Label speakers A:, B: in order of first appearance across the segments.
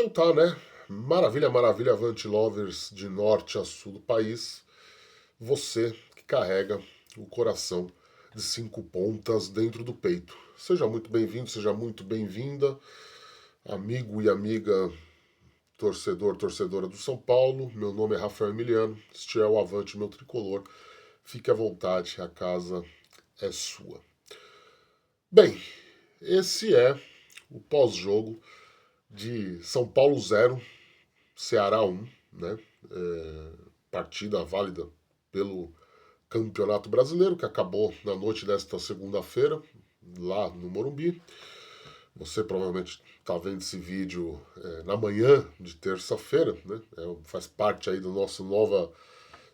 A: Então tá, né? Maravilha, maravilha, Avante Lovers de norte a sul do país. Você que carrega o coração de cinco pontas dentro do peito. Seja muito bem-vindo, seja muito bem-vinda, amigo e amiga, torcedor, torcedora do São Paulo. Meu nome é Rafael Emiliano, este é o Avante Meu Tricolor. Fique à vontade, a casa é sua. Bem, esse é o pós-jogo de São Paulo 0, Ceará 1, né? Partida válida pelo Campeonato Brasileiro, que acabou na noite desta segunda-feira, lá no Morumbi. Você provavelmente está vendo esse vídeo na manhã de terça-feira, né? Faz parte aí da nossa nova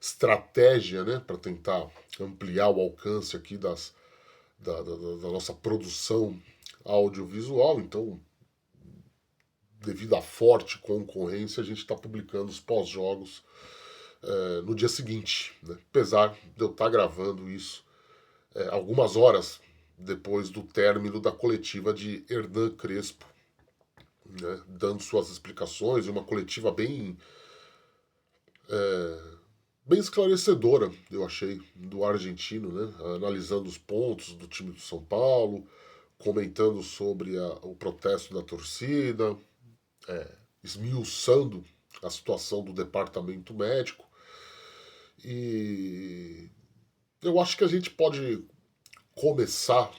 A: estratégia, né? Para tentar ampliar o alcance aqui da nossa produção audiovisual. Então, devido à forte concorrência, a gente está publicando os pós-jogos no dia seguinte, né? Apesar de eu estar gravando isso algumas horas depois do término da coletiva de Hernan Crespo, né? Dando suas explicações, uma coletiva bem esclarecedora, eu achei, do argentino, né? Analisando os pontos do time do São Paulo, comentando sobre o protesto da torcida, esmiuçando a situação do departamento médico. E eu acho que a gente pode começar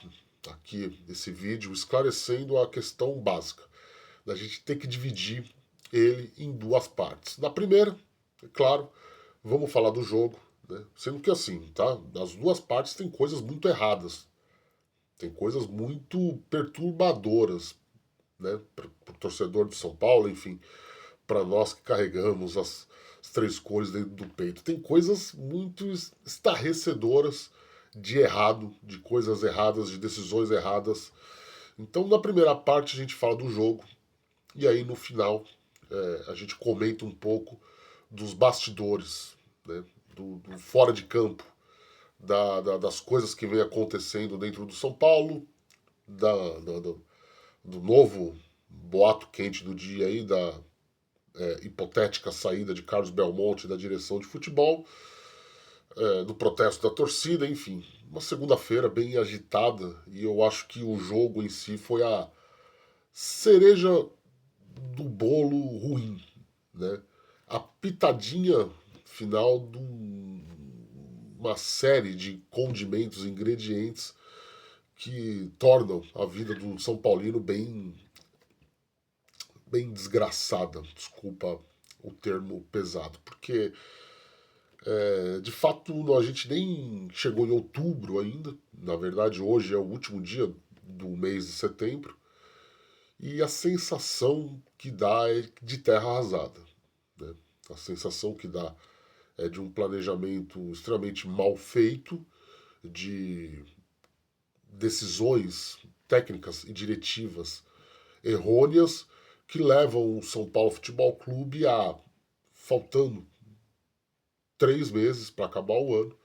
A: aqui esse vídeo esclarecendo a questão básica. A gente tem que dividir ele em duas partes. Na primeira, é claro, vamos falar do jogo, né? Sendo que assim, tá? Das duas partes tem coisas muito erradas. Tem coisas muito perturbadoras, né? Para o torcedor de São Paulo, enfim, para nós que carregamos as três cores dentro do peito. Tem coisas muito estarrecedoras de errado, de coisas erradas, de decisões erradas. Então, na primeira parte, a gente fala do jogo, e aí no final a gente comenta um pouco dos bastidores, né, do fora de campo, das coisas que vem acontecendo dentro do São Paulo, do novo boato quente do dia aí, da hipotética saída de Carlos Belmonte da direção de futebol, do protesto da torcida, enfim. Uma segunda-feira bem agitada, e eu acho que o jogo em si foi a cereja do bolo ruim, né? A pitadinha final de uma série de condimentos, ingredientes que tornam a vida do São Paulino bem desgraçada, desculpa o termo pesado, porque de fato a gente nem chegou em outubro ainda, na verdade hoje é o último dia do mês de setembro, e a sensação que dá é de terra arrasada, né? A sensação que dá é de um planejamento extremamente mal feito, de decisões técnicas e diretivas errôneas que levam o São Paulo Futebol Clube a, faltando 3 meses para acabar o ano,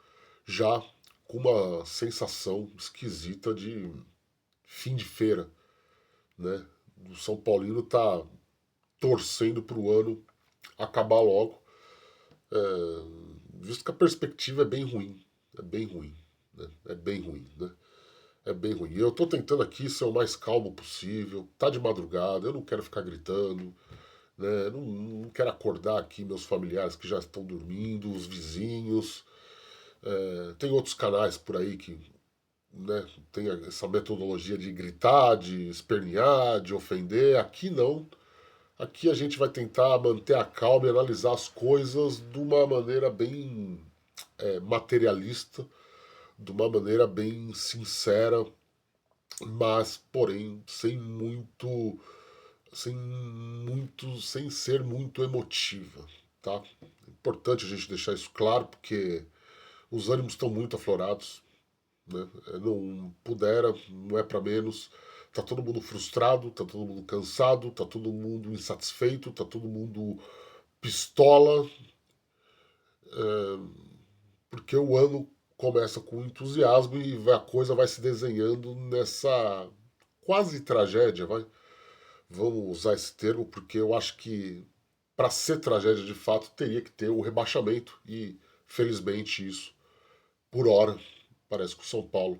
A: já com uma sensação esquisita de fim de feira, né? O São Paulino tá torcendo para o ano acabar logo, visto que a perspectiva é bem ruim, né? É bem ruim, né? É bem ruim. Eu tô tentando aqui ser o mais calmo possível, tá de madrugada, eu não quero ficar gritando, né? Não quero acordar aqui meus familiares que já estão dormindo, os vizinhos. Tem outros canais por aí que, né, tem essa metodologia de gritar, de espernear, de ofender. Aqui não. Aqui a gente vai tentar manter a calma e analisar as coisas de uma maneira bem materialista, de uma maneira bem sincera, mas porém sem ser muito emotiva, tá? É importante a gente deixar isso claro porque os ânimos estão muito aflorados, né? Não pudera, não é para menos. Tá todo mundo frustrado, tá todo mundo cansado, tá todo mundo insatisfeito, tá todo mundo pistola, porque o ano começa com entusiasmo e a coisa vai se desenhando nessa quase tragédia, vai, Vamos usar esse termo porque eu acho que para ser tragédia de fato teria que ter o rebaixamento e felizmente isso, por hora, parece que o São Paulo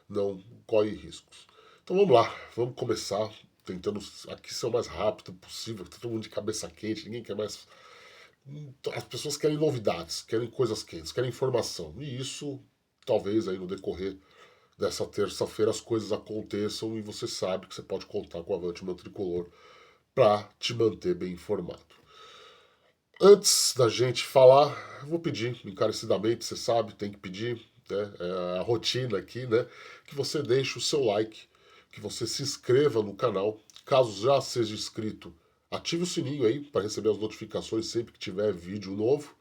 A: não corre riscos. Então vamos lá, vamos começar tentando aqui ser o mais rápido possível, tá todo mundo de cabeça quente, ninguém quer mais. As pessoas querem novidades, querem coisas quentes, querem informação. E isso, talvez aí no decorrer dessa terça-feira as coisas aconteçam e você sabe que você pode contar com a Avante Meu Tricolor para te manter bem informado. Antes da gente falar, eu vou pedir encarecidamente, você sabe, tem que pedir, né? É a rotina aqui, né? Que você deixe o seu like, que você se inscreva no canal. Caso já seja inscrito, ative o sininho aí para receber as notificações sempre que tiver vídeo novo.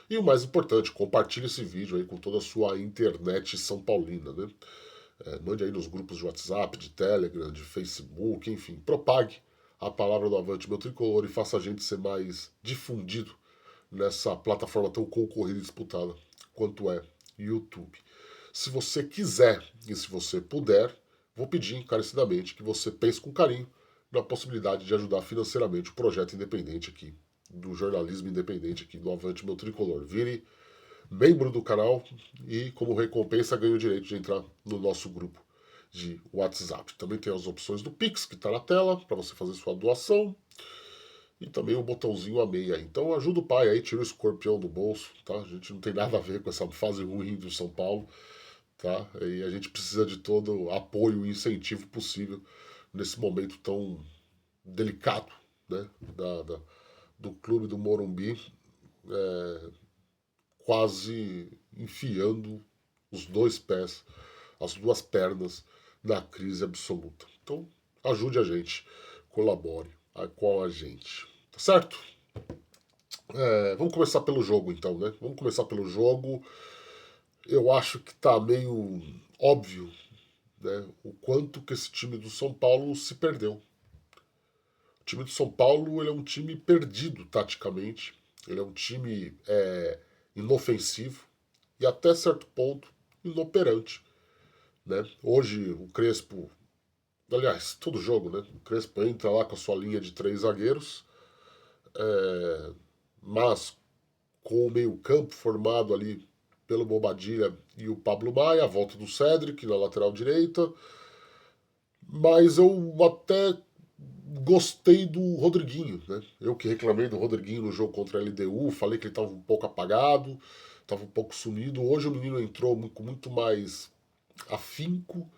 A: E o mais importante, compartilhe esse vídeo aí com toda a sua internet são paulina, né? Mande aí nos grupos de WhatsApp, de Telegram, de Facebook, enfim, propague a palavra do Avante Meu Tricolor e faça a gente ser mais difundido nessa plataforma tão concorrida e disputada quanto é YouTube. Se você quiser e se você puder, vou pedir encarecidamente que você pense com carinho na possibilidade de ajudar financeiramente o projeto independente aqui, do jornalismo independente aqui do Avante Meu Tricolor. Vire membro do canal e, como recompensa, ganha o direito de entrar no nosso grupo de WhatsApp. Também tem as opções do Pix, que está na tela, para você fazer sua doação. E também o botãozinho amei aí. Então ajuda o pai aí, tira o escorpião do bolso, tá? A gente não tem nada a ver com essa fase ruim do São Paulo, tá? E a gente precisa de todo o apoio e incentivo possível nesse momento tão delicado, né? Do clube do Morumbi, quase enfiando os dois pés, as duas pernas na crise absoluta. Então, ajude a gente, colabore com a gente. Tá certo? Vamos começar pelo jogo então, né? Vamos começar pelo jogo. Eu acho que tá meio óbvio, né, o quanto que esse time do São Paulo se perdeu. O time do São Paulo ele é um time perdido taticamente. Ele é um time inofensivo e até certo ponto inoperante. Né? Hoje o Crespo, aliás, todo jogo, né? O Crespo entra lá com a sua linha de três zagueiros, mas com o meio-campo formado ali pelo Bobadilha e o Pablo Maia, a volta do Cedric na lateral direita. Mas eu até gostei do Rodriguinho, né? Eu que reclamei do Rodriguinho no jogo contra a LDU, falei que ele estava um pouco apagado, estava um pouco sumido. Hoje o menino entrou com muito mais afinco,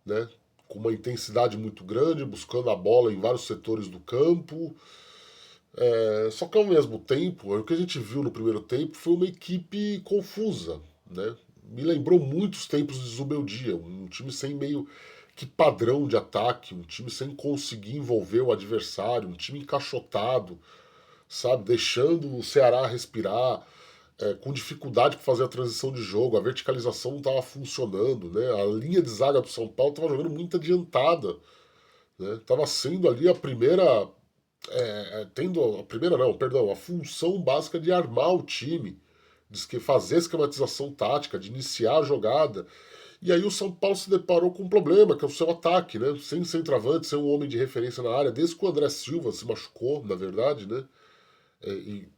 A: né? Com uma intensidade muito grande, buscando a bola em vários setores do campo. Só que ao mesmo tempo, o que a gente viu no primeiro tempo foi uma equipe confusa, né? Me lembrou muitos tempos de Zubeldia, um time sem meio que padrão de ataque, um time sem conseguir envolver o adversário, um time encaixotado, sabe? Deixando o Ceará respirar, com dificuldade para fazer a transição de jogo, a verticalização não estava funcionando, né? A linha de zaga do São Paulo estava jogando muito adiantada, né? Estava sendo ali a primeira tendo a primeira não, perdão, a função básica de armar o time, de fazer a esquematização tática, de iniciar a jogada. E aí o São Paulo se deparou com um problema, que é o seu ataque, né? Sem centroavante, sem um homem de referência na área, desde que o André Silva se machucou, na verdade, né?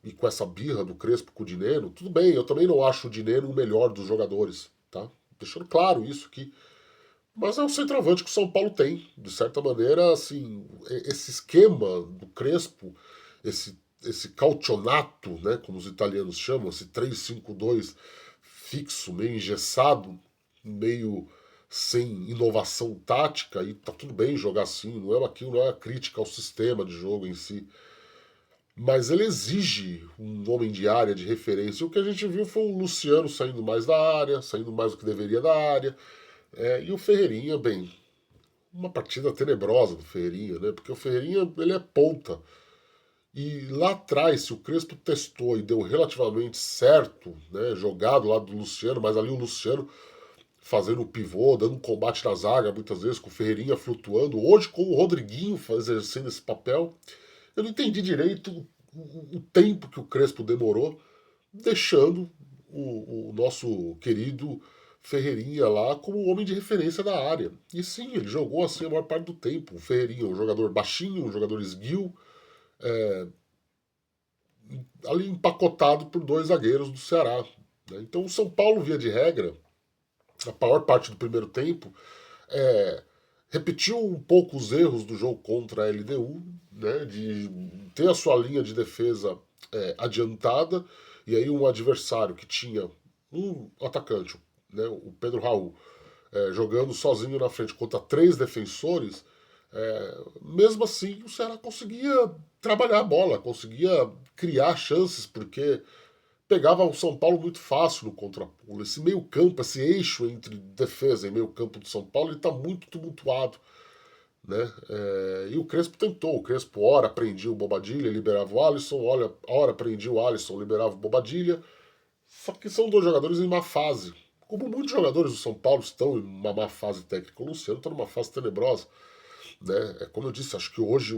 A: E com essa birra do Crespo com o Dineno, tudo bem, eu também não acho o Dineno o melhor dos jogadores, tá? Deixando claro isso aqui. Mas é o centroavante que o São Paulo tem. De certa maneira, assim, esse esquema do Crespo, esse calcionato, né, como os italianos chamam, esse 3-5-2 fixo, meio engessado, meio sem inovação tática, e tá tudo bem jogar assim, não é aquilo, não é uma crítica ao sistema de jogo em si. Mas ele exige um homem de área, de referência. E o que a gente viu foi o Luciano saindo mais da área, saindo mais do que deveria da área. E o Ferreirinha, bem, uma partida tenebrosa do Ferreirinha, né? Porque o Ferreirinha, ele é ponta. E lá atrás, se o Crespo testou e deu relativamente certo, né? Jogado lá do Luciano, mas ali o Luciano fazendo o pivô, dando um combate na zaga, muitas vezes com o Ferreirinha flutuando. Hoje, com o Rodriguinho exercendo esse papel, eu não entendi direito o tempo que o Crespo demorou, deixando o nosso querido Ferreirinha lá como o homem de referência da área. E sim, ele jogou assim a maior parte do tempo. O Ferreirinha, um jogador baixinho, um jogador esguio, ali empacotado por dois zagueiros do Ceará. Né? Então o São Paulo, via de regra, a maior parte do primeiro tempo, é, repetiu um pouco os erros do jogo contra a LDU, né, de ter a sua linha de defesa adiantada, e aí um adversário que tinha um atacante, né, o Pedro Raul, jogando sozinho na frente contra três defensores, mesmo assim o Ceará conseguia trabalhar a bola, conseguia criar chances, porque pegava o São Paulo muito fácil no contrapulo. Esse meio campo, esse eixo entre defesa e meio campo do São Paulo, ele está muito tumultuado. Né? E o Crespo tentou. O Crespo, ora prendia o Bobadilha, liberava o Alisson, ora prendia o Alisson, liberava o Bobadilha. Só que são dois jogadores em má fase. Como muitos jogadores do São Paulo estão em uma má fase técnica, o Luciano está numa fase tenebrosa. Né? Como eu disse, acho que hoje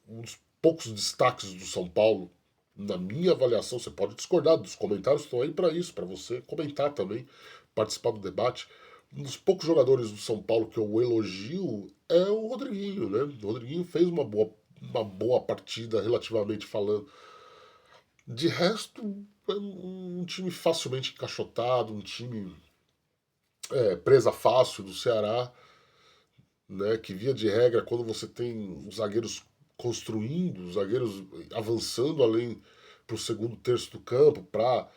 A: um dos poucos destaques do São Paulo, na minha avaliação, você pode discordar dos comentários, estão aí para isso, para você comentar também, participar do debate. Um dos poucos jogadores do São Paulo que eu elogio é o Rodriguinho, né? O Rodriguinho fez uma boa partida, relativamente falando. De resto, é um time facilmente encaixotado, um time presa fácil do Ceará, né, que via de regra, quando você tem os zagueiros construindo, os zagueiros avançando além para o segundo terço do campo, para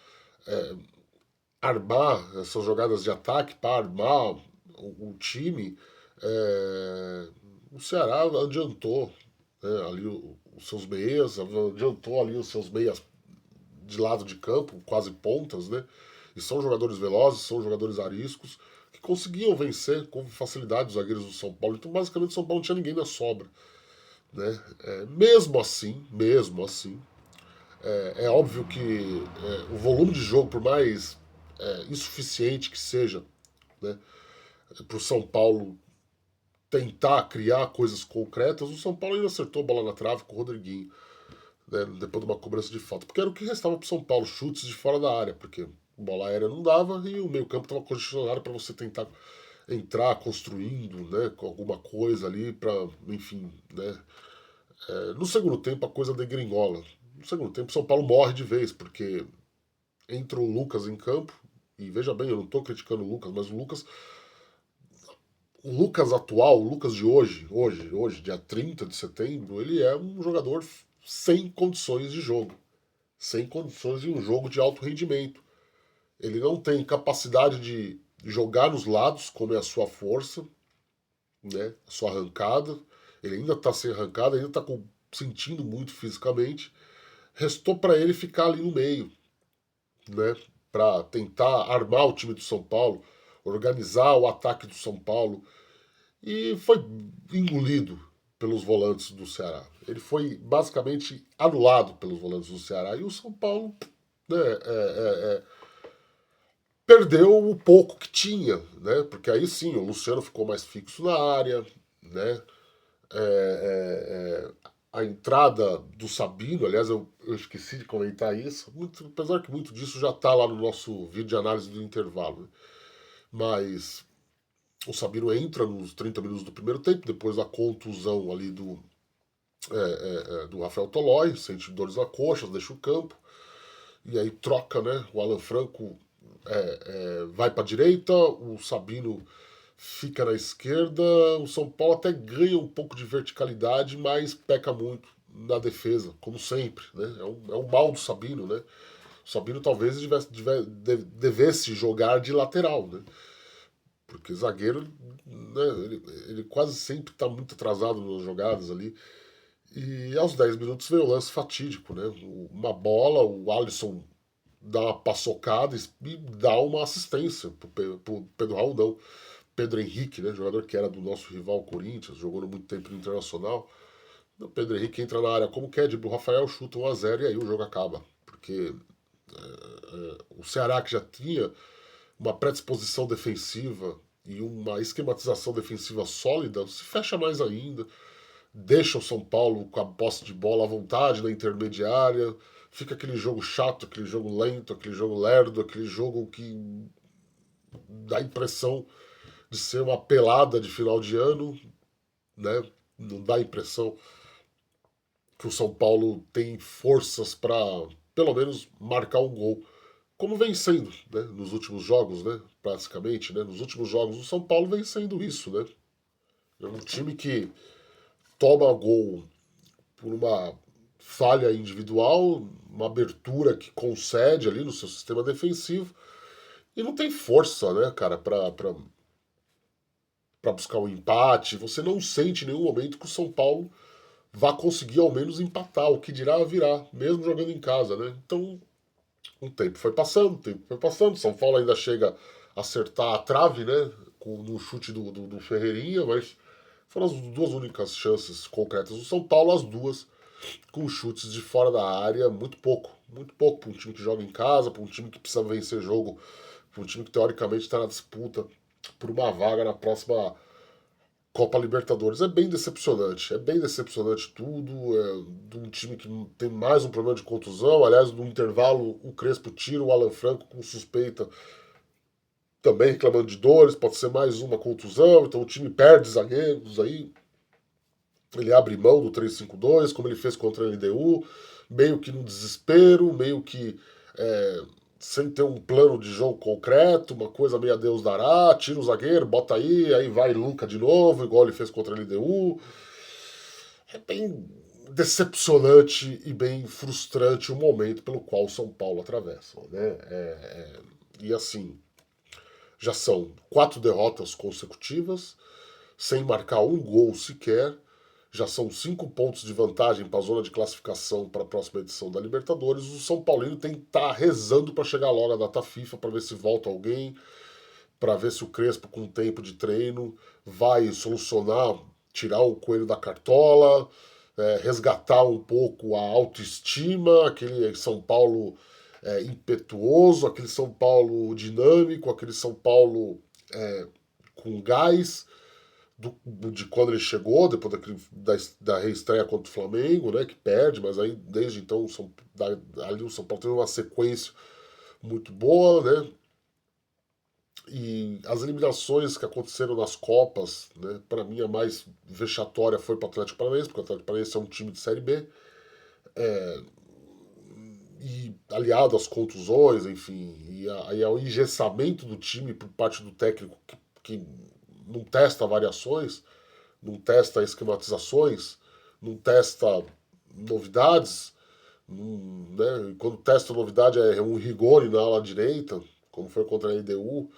A: armar essas jogadas de ataque, para armar o time, o Ceará adiantou, né, ali os seus meias, adiantou ali os seus meias de lado de campo, quase pontas, né? E são jogadores velozes, são jogadores ariscos, que conseguiam vencer com facilidade os zagueiros do São Paulo. Então, basicamente, o São Paulo não tinha ninguém na sobra. Né? Mesmo assim, é óbvio que o volume de jogo, por mais insuficiente que seja, né, para o São Paulo tentar criar coisas concretas, o São Paulo ainda acertou a bola na trave com o Rodriguinho, né, depois de uma cobrança de falta. Porque era o que restava para o São Paulo, chutes de fora da área, porque bola aérea não dava e o meio campo estava condicionado para você tentar entrar construindo, né, com alguma coisa ali para, enfim, né. No segundo tempo a coisa degringola. No segundo tempo o São Paulo morre de vez, porque entra o Lucas em campo, e veja bem, eu não estou criticando o Lucas, mas o Lucas atual, o Lucas de hoje, dia 30 de setembro, ele é um jogador sem condições de jogo, sem condições de um jogo de alto rendimento. Ele não tem capacidade de jogar nos lados, como é a sua força, né? A sua arrancada. Ele ainda está sem arrancada, ainda está sentindo muito fisicamente. Restou para ele ficar ali no meio, né? Para tentar armar o time do São Paulo, organizar o ataque do São Paulo. E foi engolido pelos volantes do Ceará. Ele foi basicamente anulado pelos volantes do Ceará. E o São Paulo, né, perdeu o pouco que tinha, né? Porque aí sim, o Luciano ficou mais fixo na área, né? A entrada do Sabino, aliás, eu esqueci de comentar isso, apesar que muito disso já está lá no nosso vídeo de análise do intervalo. Né? Mas o Sabino entra nos 30 minutos do primeiro tempo, depois da contusão ali do Rafael Tolói, sente dores na coxa, deixa o campo, e aí troca, né? O Alan Franco vai para a direita, o Sabino fica na esquerda, o São Paulo até ganha um pouco de verticalidade, mas peca muito na defesa, como sempre. Né? É um mal do Sabino, né? O Sabino talvez devesse jogar de lateral, né? Porque zagueiro, né, ele quase sempre está muito atrasado nas jogadas ali. E aos 10 minutos veio o lance fatídico, né? Uma bola, o Alisson dá uma paçocada e dá uma assistência pro Pedro Raul, não. Pedro Henrique, né? Jogador que era do nosso rival Corinthians, jogou muito tempo no Internacional. O Pedro Henrique entra na área como quer, o Rafael chuta 1-0 e aí o jogo acaba. Porque o Ceará, que já tinha uma predisposição defensiva e uma esquematização defensiva sólida, se fecha mais ainda, deixa o São Paulo com a posse de bola à vontade na intermediária, fica aquele jogo chato, aquele jogo lento, aquele jogo lerdo, aquele jogo que dá a impressão de ser uma pelada de final de ano, né? Não dá a impressão que o São Paulo tem forças para, pelo menos, marcar um gol. Como vem sendo, né? Nos últimos jogos, né? Praticamente, né? Nos últimos jogos, o São Paulo vem sendo isso, né? É um time que toma gol por uma falha individual, uma abertura que concede ali no seu sistema defensivo e não tem força, né, cara, para buscar um empate. Você não sente em nenhum momento que o São Paulo vá conseguir ao menos empatar, o que dirá virar, mesmo jogando em casa, né? Então, o tempo foi passando, o tempo foi passando. São Paulo ainda chega a acertar a trave, né, no chute do Ferreirinha, mas foram as duas únicas chances concretas do São Paulo, as duas com chutes de fora da área, muito pouco para um time que joga em casa, para um time que precisa vencer jogo, para um time que teoricamente está na disputa por uma vaga na próxima Copa Libertadores. É bem decepcionante tudo, de um time que tem mais um problema de contusão, aliás, no intervalo o Crespo tira o Alan Franco com suspeita, também reclamando de dores, pode ser mais uma contusão, então o time perde zagueiros aí, ele abre mão do 3-5-2, como ele fez contra a LDU, meio que no desespero, meio que sem ter um plano de jogo concreto, uma coisa meio a Deus dará, tira o zagueiro, bota aí vai Luca de novo, igual ele fez contra a LDU. É bem decepcionante e bem frustrante o momento pelo qual o São Paulo atravessa. Né? E assim, já são 4 derrotas consecutivas, sem marcar um gol sequer. Já são 5 pontos de vantagem para a zona de classificação para a próxima edição da Libertadores. O São Paulino tem que estar rezando para chegar logo a data FIFA, para ver se volta alguém, para ver se o Crespo, com tempo de treino, vai solucionar, tirar o coelho da cartola, resgatar um pouco a autoestima, aquele São Paulo impetuoso, aquele São Paulo dinâmico, aquele São Paulo com gás de quando ele chegou, depois da reestreia contra o Flamengo, né, que perde, mas aí desde então ali o São Paulo teve uma sequência muito boa, né, e as eliminações que aconteceram nas Copas, né, para mim a mais vexatória foi para o Atlético Paranaense, porque o Atlético Paranaense é um time de Série B, e aliado às contusões, enfim, e ao engessamento do time por parte do técnico que não testa variações, não testa esquematizações, não testa novidades, né? Quando testa novidade é um rigor na ala direita, como foi contra a LDU,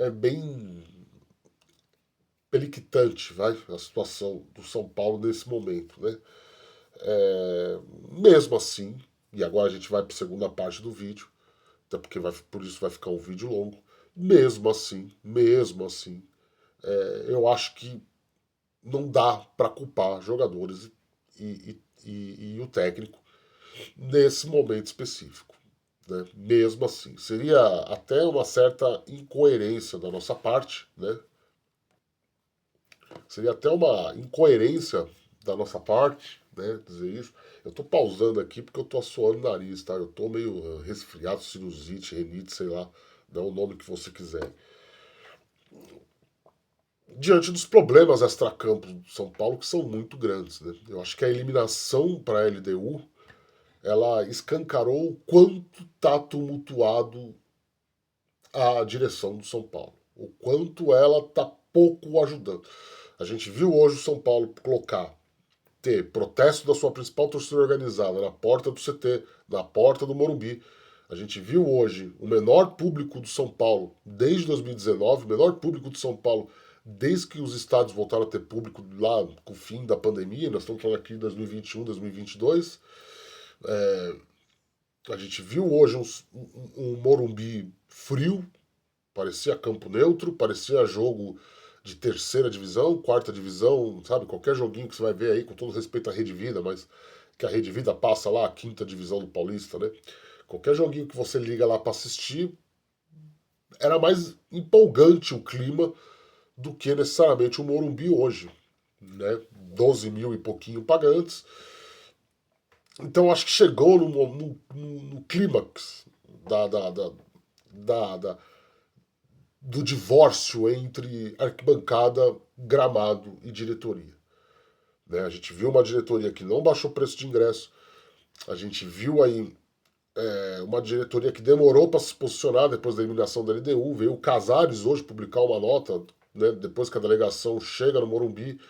A: é bem peliquitante, vai, a situação do São Paulo nesse momento, né? Mesmo assim, e agora a gente vai para a segunda parte do vídeo, até porque por isso vai ficar um vídeo longo, mesmo assim, eu acho que não dá para culpar jogadores e o técnico nesse momento específico. Né? Mesmo assim, seria até uma certa incoerência da nossa parte, né? Seria até uma incoerência da nossa parte, né? Dizer isso. Eu tô pausando aqui porque eu tô assoando o nariz, tá? Eu tô meio resfriado, sinusite, renite, sei lá, dá o nome que você quiser. Diante dos problemas extracampos do São Paulo, que são muito grandes. Né? Eu acho que a eliminação para a LDU ela escancarou o quanto está tumultuado a direção do São Paulo, o quanto ela está pouco ajudando. A gente viu hoje o São Paulo ter protesto da sua principal torcida organizada na porta do CT, na porta do Morumbi. A gente viu hoje o menor público do São Paulo desde 2019, o menor público do São Paulo desde que os estádios voltaram a ter público lá com o fim da pandemia. Nós estamos falando aqui de 2021, 2022. A gente viu hoje um Morumbi frio, parecia campo neutro, parecia jogo de terceira divisão, quarta divisão, sabe? Qualquer joguinho que você vai ver aí, com todo respeito à Rede Vida, mas que a Rede Vida passa lá a quinta divisão do Paulista, né? Qualquer joguinho que você liga lá para assistir, era mais empolgante o clima do que necessariamente o Morumbi hoje, né? 12 mil e pouquinho pagantes. Então acho que chegou no clímax da, da, da, da do divórcio entre arquibancada, gramado e diretoria. Né? A gente viu uma diretoria que não baixou o preço de ingresso, a gente viu aí uma diretoria que demorou para se posicionar depois da eliminação da LDU, veio o Casares hoje publicar uma nota, né, depois que a delegação chega no Morumbi,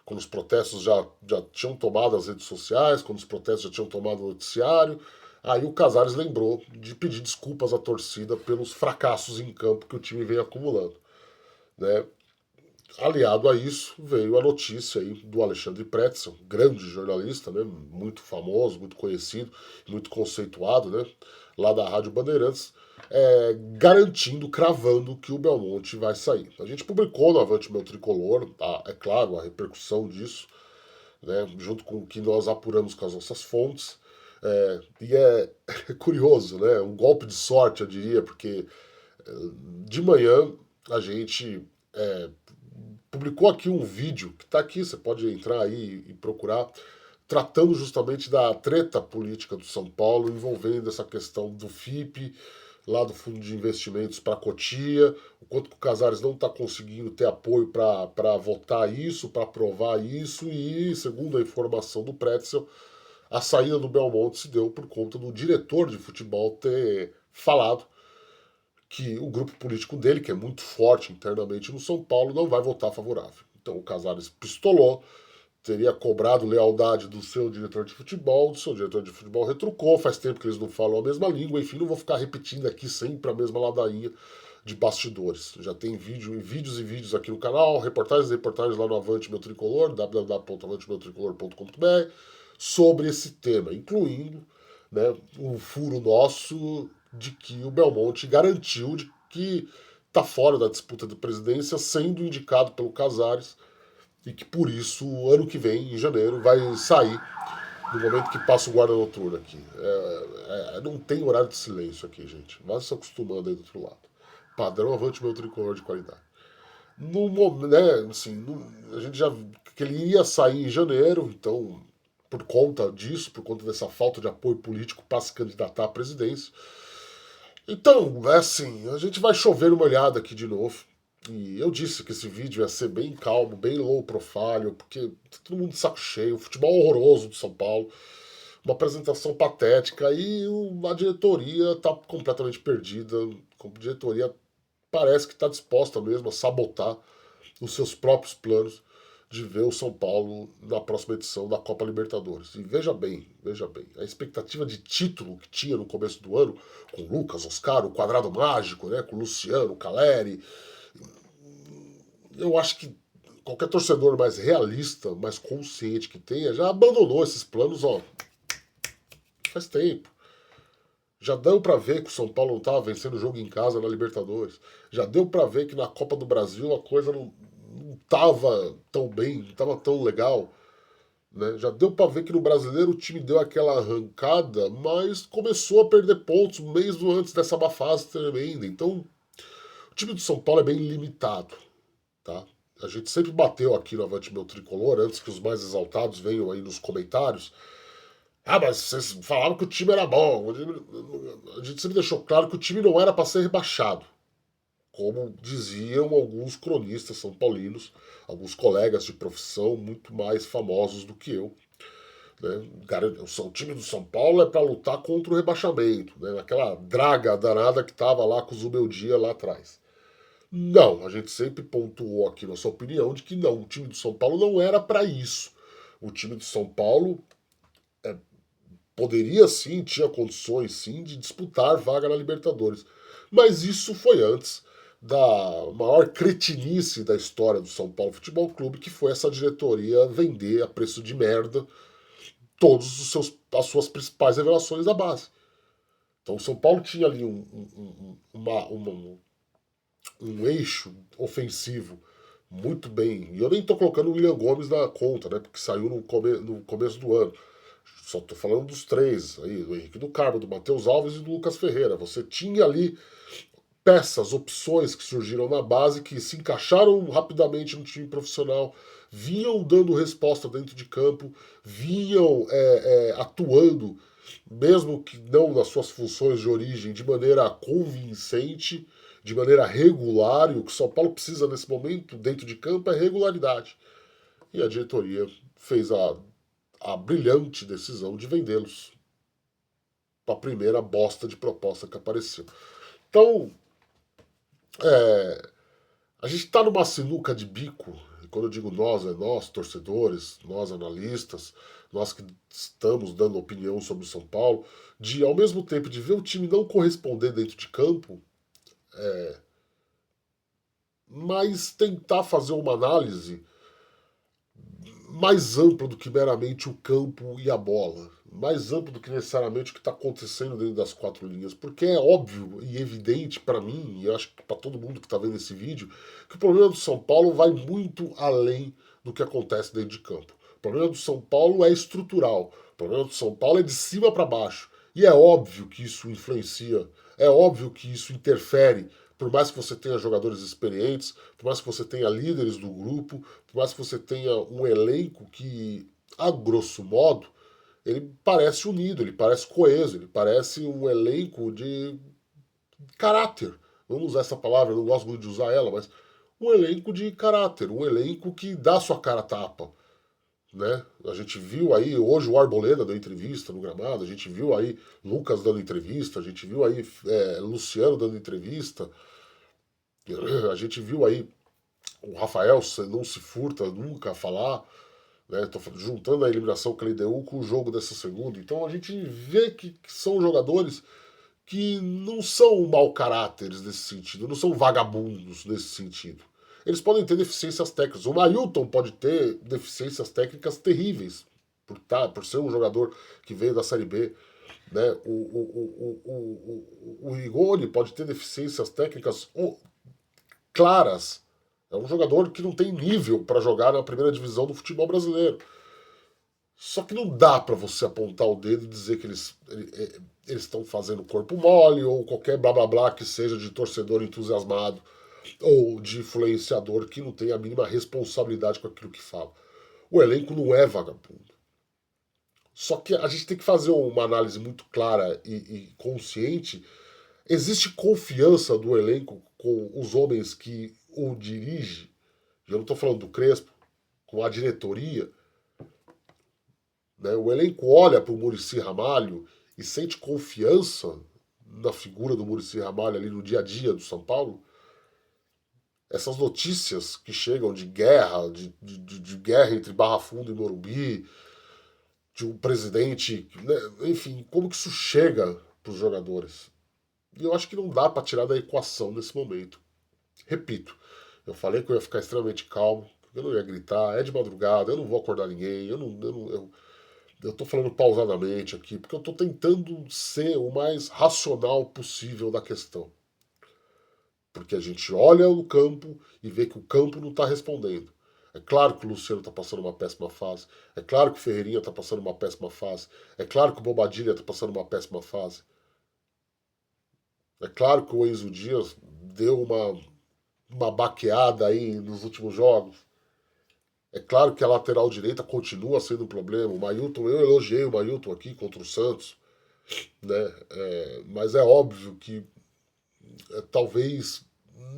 A: quando os protestos já tinham tomado as redes sociais, quando os protestos já tinham tomado o noticiário. Aí o Casares lembrou de pedir desculpas à torcida pelos fracassos em campo que o time vem acumulando. Né? Aliado a isso, veio a notícia aí do Alexandre Pretzel, grande jornalista, né, muito famoso, muito conhecido, muito conceituado, né, lá da Rádio Bandeirantes, garantindo, cravando que o Belmonte vai sair. A gente publicou no Avante Meu Tricolor, é claro, a repercussão disso, né, junto com o que nós apuramos com as nossas fontes, e é curioso, né, um golpe de sorte, eu diria, porque de manhã a gente publicou aqui um vídeo, que está aqui, você pode entrar aí e procurar, tratando justamente da treta política do São Paulo, envolvendo essa questão do FIP, lá do Fundo de Investimentos para a Cotia, o quanto que o Casares não está conseguindo ter apoio para votar isso, para aprovar isso, e, segundo a informação do Pretzel, a saída do Belmonte se deu por conta do diretor de futebol ter falado que o grupo político dele, que é muito forte internamente no São Paulo, não vai votar favorável. Então o Casares pistolou, teria cobrado lealdade do seu diretor de futebol, do seu diretor de futebol retrucou, faz tempo que eles não falam a mesma língua, enfim, não vou ficar repetindo aqui sempre a mesma ladainha de bastidores. Já tem vídeos e vídeos aqui no canal, reportagens e reportagens lá no Avante Meu Tricolor, www.avantemeutricolor.com.br, sobre esse tema, incluindo, né, um furo nosso de que o Belmonte garantiu de que está fora da disputa de presidência, sendo indicado pelo Casares, e que por isso, ano que vem, em janeiro, vai sair no momento que passa o guarda noturno aqui. Não tem horário de silêncio aqui, gente. Vai se acostumando aí do outro lado. Padrão Avante Meu Tricolor de qualidade. No momento, né, assim, a gente já que ele ia sair em janeiro, então por conta disso, por conta dessa falta de apoio político para se candidatar à presidência. Então, é assim, a gente vai chover uma olhada aqui de novo. E eu disse que esse vídeo ia ser bem calmo, bem low profile, porque tá todo mundo de saco cheio, futebol horroroso do São Paulo, uma apresentação patética e a diretoria está completamente perdida. A diretoria parece que está disposta mesmo a sabotar os seus próprios planos de ver o São Paulo na próxima edição da Copa Libertadores. E veja bem, a expectativa de título que tinha no começo do ano, com Lucas, Oscar, o Quadrado Mágico, né, com Luciano, Caleri, eu acho que qualquer torcedor mais realista, mais consciente que tenha, já abandonou esses planos, faz tempo. Já deu para ver que o São Paulo não estava vencendo o jogo em casa na Libertadores. Já deu para ver que na Copa do Brasil a coisa não estava tão bem, não estava tão legal. Né? Já deu para ver que no Brasileiro o time deu aquela arrancada, mas começou a perder pontos mesmo antes dessa má fase tremenda. Então, o time do São Paulo é bem limitado. Tá? A gente sempre bateu aqui no Avante Meu Tricolor, antes que os mais exaltados venham aí nos comentários. Ah, mas vocês falaram que o time era bom. A gente sempre deixou claro que o time não era para ser rebaixado. Como diziam alguns cronistas são paulinos, alguns colegas de profissão muito mais famosos do que eu. Né? O time do São Paulo é para lutar contra o rebaixamento, né? Aquela draga danada que estava lá com o Zubeldia lá atrás. Não, a gente sempre pontuou aqui nossa opinião de que não, o time do São Paulo não era para isso. O time do São Paulo poderia sim, tinha condições sim de disputar vaga na Libertadores. Mas isso foi antes da maior cretinice da história do São Paulo Futebol Clube, que foi essa diretoria vender a preço de merda todas as suas principais revelações da base. Então o São Paulo tinha ali um eixo ofensivo muito bem. E eu nem estou colocando o William Gomes na conta, né? Porque saiu no começo do ano. Só estou falando dos três, aí, do Henrique do Carmo, do Matheus Alves e do Lucas Ferreira. Você tinha ali peças, opções que surgiram na base, que se encaixaram rapidamente no time profissional, vinham dando resposta dentro de campo, vinham atuando, mesmo que não nas suas funções de origem, de maneira convincente. de maneira regular, e o que o São Paulo precisa nesse momento, dentro de campo, é regularidade. E a diretoria fez a brilhante decisão de vendê-los para a primeira bosta de proposta que apareceu. Então, a gente está numa sinuca de bico, e quando eu digo nós, é nós, torcedores, nós, analistas, nós que estamos dando opinião sobre o São Paulo, de, ao mesmo tempo, de ver o time não corresponder dentro de campo, mas tentar fazer uma análise mais ampla do que meramente o campo e a bola. Mais amplo do que necessariamente o que está acontecendo dentro das quatro linhas. Porque é óbvio e evidente para mim, e eu acho que para todo mundo que está vendo esse vídeo, que o problema do São Paulo vai muito além do que acontece dentro de campo. O problema do São Paulo é estrutural. O problema do São Paulo é de cima para baixo. E é óbvio que isso influencia, é óbvio que isso interfere, por mais que você tenha jogadores experientes, por mais que você tenha líderes do grupo, por mais que você tenha um elenco que, a grosso modo, ele parece unido, ele parece coeso, ele parece um elenco de caráter. Vamos usar essa palavra, eu não gosto muito de usar ela, mas um elenco de caráter, um elenco que dá sua cara a tapa. Né? A gente viu aí, hoje o Arboleda deu entrevista no gramado, a gente viu aí Lucas dando entrevista, a gente viu aí Luciano dando entrevista, a gente viu aí o Rafael não se furta nunca a falar, né? Tô juntando a eliminação que ele deu com o jogo dessa segunda. Então a gente vê que são jogadores que não são mau caráteres nesse sentido, não são vagabundos nesse sentido. Eles podem ter deficiências técnicas. O Mailton pode ter deficiências técnicas terríveis, por ser um jogador que veio da Série B. Né? O Rigoni pode ter deficiências técnicas claras. É um jogador que não tem nível para jogar na primeira divisão do futebol brasileiro. Só que não dá para você apontar o dedo e dizer que eles estão fazendo corpo mole ou qualquer blá blá blá que seja de torcedor entusiasmado ou de influenciador que não tem a mínima responsabilidade com aquilo que fala. O elenco não é vagabundo. Só que a gente tem que fazer uma análise muito clara e consciente. Existe confiança do elenco com os homens que o dirigem. Eu não estou falando do Crespo, com a diretoria. Né? O elenco olha para o Muricy Ramalho e sente confiança na figura do Muricy Ramalho ali no dia a dia do São Paulo. Essas notícias que chegam de guerra, de guerra entre Barra Funda e Morumbi, de um presidente, né? Enfim, como que isso chega para os jogadores? E eu acho que não dá para tirar da equação nesse momento. Repito, eu falei que eu ia ficar extremamente calmo, eu não ia gritar, é de madrugada, eu não vou acordar ninguém, eu tô falando pausadamente aqui, porque eu tô tentando ser o mais racional possível da questão. Porque a gente olha o campo e vê que o campo não está respondendo. É claro que o Luciano está passando uma péssima fase. É claro que o Ferreirinha está passando uma péssima fase. É claro que o Bobadilha está passando uma péssima fase. É claro que o Enzo Dias deu uma baqueada aí nos últimos jogos. É claro que a lateral direita continua sendo um problema. O Mailton, eu elogiei o Mailton aqui contra o Santos, né? Mas é óbvio que talvez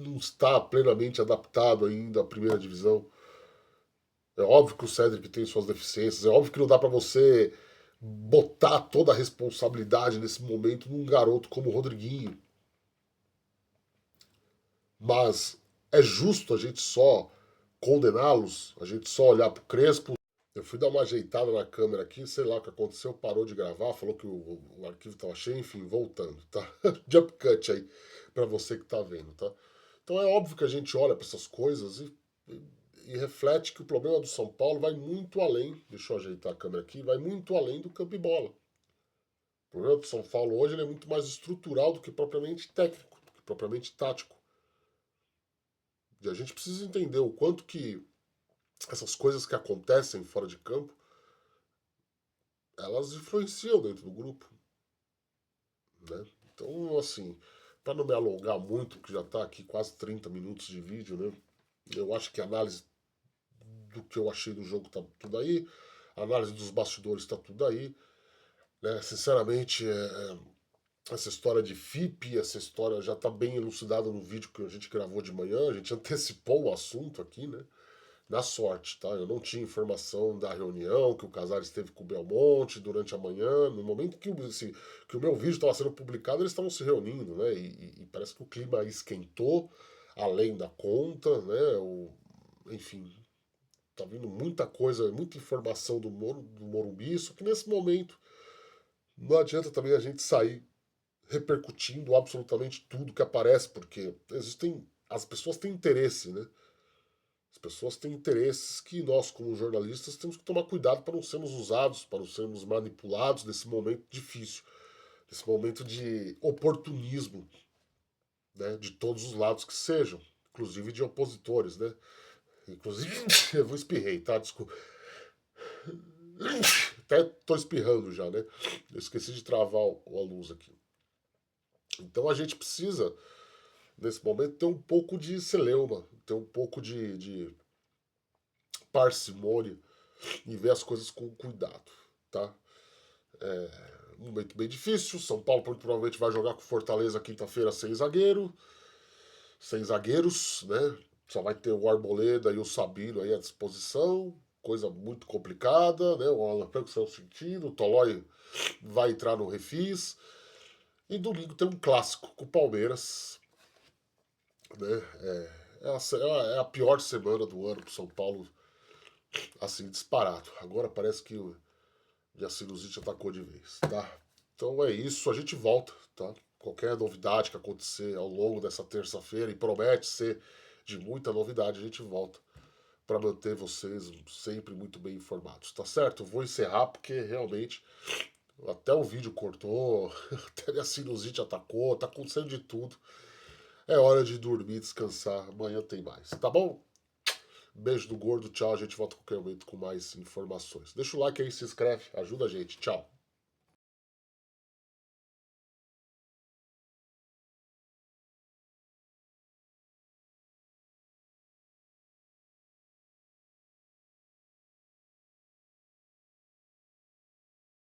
A: não está plenamente adaptado ainda à primeira divisão. É óbvio que o Cedric tem suas deficiências, é óbvio que não dá para você botar toda a responsabilidade nesse momento num garoto como o Rodriguinho. Mas é justo a gente só condená-los, a gente só olhar pro Crespo. Eu fui dar uma ajeitada na câmera aqui, sei lá o que aconteceu, parou de gravar, falou que o arquivo estava cheio, enfim, voltando, tá? Jump cut aí, para você que tá vendo, tá? Então é óbvio que a gente olha para essas coisas e reflete que o problema do São Paulo vai muito além, deixa eu ajeitar a câmera aqui, vai muito além do campo e bola. O problema do São Paulo hoje ele é muito mais estrutural do que propriamente técnico, do que propriamente tático. E a gente precisa entender o quanto que essas coisas que acontecem fora de campo, elas influenciam dentro do grupo. Né? Então, assim, para não me alongar muito, que já está aqui quase 30 minutos de vídeo, né? Eu acho que a análise do que eu achei do jogo tá tudo aí, a análise dos bastidores está tudo aí. Né? Sinceramente, essa história de FIP, essa história já está bem elucidada no vídeo que a gente gravou de manhã, a gente antecipou o assunto aqui, né? Na sorte, tá? Eu não tinha informação da reunião que o Casares teve com o Belmonte durante a manhã. No momento que que o meu vídeo estava sendo publicado, eles estavam se reunindo, né? E parece que o clima esquentou além da conta, né? Enfim, tá vindo muita coisa, muita informação do Morumbi, só que nesse momento não adianta também a gente sair repercutindo absolutamente tudo que aparece, porque as pessoas têm interesse, né? As pessoas têm interesses que nós, como jornalistas, temos que tomar cuidado para não sermos usados, para não sermos manipulados nesse momento difícil, nesse momento de oportunismo, né, de todos os lados que sejam, inclusive de opositores, né? Inclusive, eu vou espirrei, tá? Desculpa. Até tô espirrando já, né? Eu esqueci de travar a luz aqui. Então a gente precisa, nesse momento, ter um pouco de celeuma, ter um pouco de parcimônia e ver as coisas com cuidado, tá? Um momento bem difícil. São Paulo muito provavelmente vai jogar com Fortaleza quinta-feira sem zagueiros, né? Só vai ter o Arboleda e o Sabino aí à disposição. Coisa muito complicada, né? O Alan Franco saiu sentindo, o Tolói vai entrar no refis. E domingo tem um clássico com o Palmeiras, né? É a pior semana do ano pro São Paulo, assim, disparado. Agora parece que a sinusite atacou de vez, tá? Então é isso, a gente volta, tá? Qualquer novidade que acontecer ao longo dessa terça-feira, e promete ser de muita novidade, a gente volta para manter vocês sempre muito bem informados, tá certo? Eu vou encerrar porque realmente até o vídeo cortou, até a sinusite atacou, tá acontecendo de tudo. É hora de dormir, descansar, amanhã tem mais, tá bom? Beijo do gordo, tchau, a gente volta a qualquer momento com mais informações. Deixa o like aí, se inscreve, ajuda a gente, tchau.